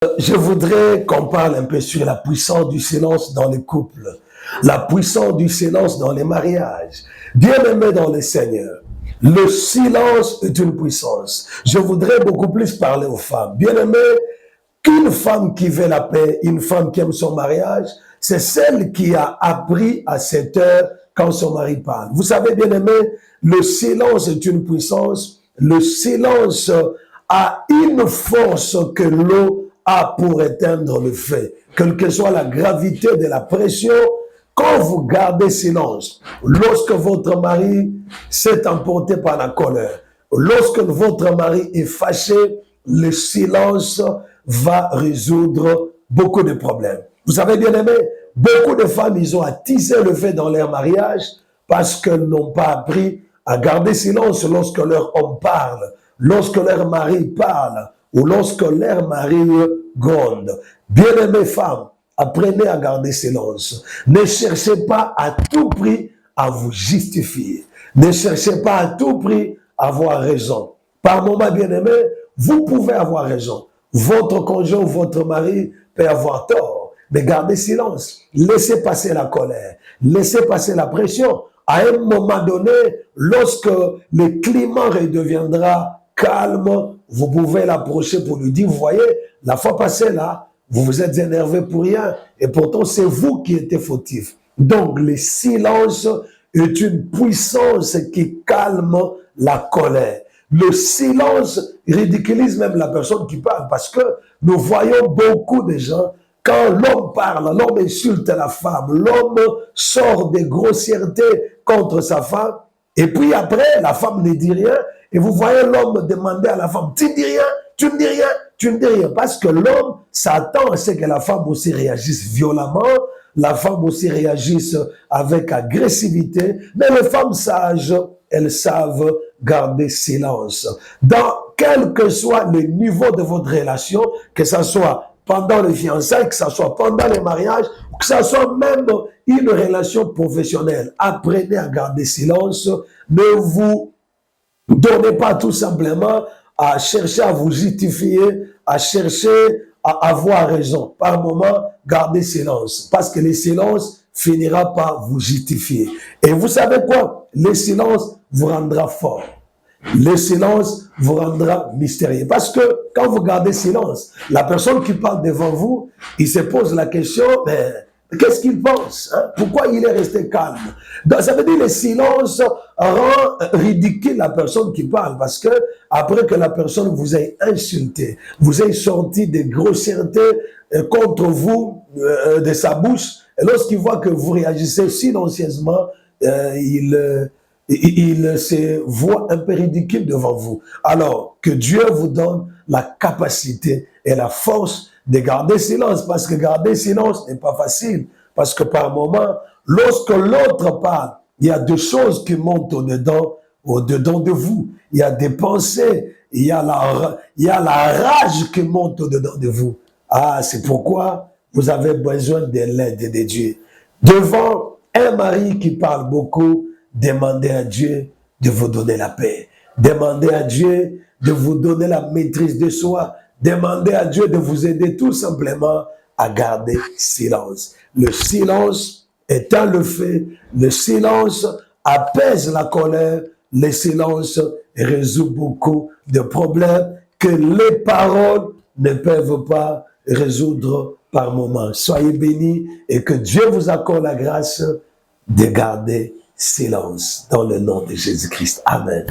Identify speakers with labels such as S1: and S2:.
S1: Je voudrais qu'on parle un peu sur la puissance du silence dans les couples, la puissance du silence dans les mariages. Bien-aimés dans le Seigneur, le silence est une puissance. Je voudrais beaucoup plus parler aux femmes. Bien-aimés, qu'une femme qui veut la paix, une femme qui aime son mariage, c'est celle qui a appris à cette heure quand son mari parle. Vous savez, bien-aimés, le silence est une puissance. Le silence a une force que l'eau a pour éteindre le feu. Quelle que soit la gravité de la pression, quand vous gardez silence, lorsque votre mari s'est emporté par la colère, lorsque votre mari est fâché, le silence va résoudre beaucoup de problèmes. Vous savez, bien aimé, beaucoup de femmes, ils ont attisé le feu dans leur mariage parce qu'elles n'ont pas appris à garder silence lorsque leur homme parle, lorsque leur mari parle ou lorsque leur mari gronde. Bien-aimées femmes, apprenez à garder silence. Ne cherchez pas à tout prix à vous justifier. Ne cherchez pas à tout prix à avoir raison. Par moment, bien-aimé, vous pouvez avoir raison. Votre conjoint, votre mari peut avoir tort. Mais gardez silence. Laissez passer la colère. Laissez passer la pression. À un moment donné, lorsque le climat redeviendra calme, vous pouvez l'approcher pour lui dire, vous voyez, la fois passée là, vous vous êtes énervé pour rien. Et pourtant, c'est vous qui étiez fautif. Donc, le silence est une puissance qui calme la colère. Le silence ridiculise même la personne qui parle parce que nous voyons beaucoup de gens, quand l'homme parle, l'homme insulte la femme, l'homme sort des grossièretés contre sa femme, et puis après, la femme ne dit rien, et vous voyez l'homme demander à la femme, tu ne dis rien, tu ne dis rien, tu ne dis rien, parce que l'homme s'attend à ce que la femme aussi réagisse violemment, la femme aussi réagisse avec agressivité, mais les femmes sages, elles savent garder silence. Dans quel que soit le niveau de votre relation, que ce soit pendant les fiançailles, que ce soit pendant les mariages, que ce soit même une relation professionnelle, apprenez à garder silence. Ne vous donnez pas tout simplement à chercher à vous justifier, à chercher à avoir raison. Par moment, gardez silence, parce que le silence finira par vous justifier. Et vous savez quoi? Le silence vous rendra fort. Le silence vous rendra mystérieux. Parce que quand vous gardez silence, la personne qui parle devant vous, il se pose la question, mais qu'est-ce qu'il pense, hein? Pourquoi il est resté calme? Donc, ça veut dire que le silence rend ridicule la personne qui parle. Parce que après que la personne vous ait insulté, vous ait sorti des grossièretés contre vous de sa bouche, et lorsqu'il voit que vous réagissez silencieusement, il se voit un peu ridicule devant vous. Alors que Dieu vous donne la capacité et la force de garder silence, parce que garder silence n'est pas facile, parce que par moment, lorsque l'autre parle, il y a des choses qui montent au-dedans de vous. Il y a des pensées, il y a la rage qui monte au-dedans de vous. Ah, c'est pourquoi vous avez besoin de l'aide de Dieu. Devant un mari qui parle beaucoup, demandez à Dieu de vous donner la paix. Demandez à Dieu de vous donner la maîtrise de soi. Demandez à Dieu de vous aider tout simplement à garder silence. Le silence éteint le feu. Le silence apaise la colère. Le silence résout beaucoup de problèmes que les paroles ne peuvent pas résoudre par moments. Soyez bénis et que Dieu vous accorde la grâce de garder silence dans le nom de Jésus-Christ. Amen.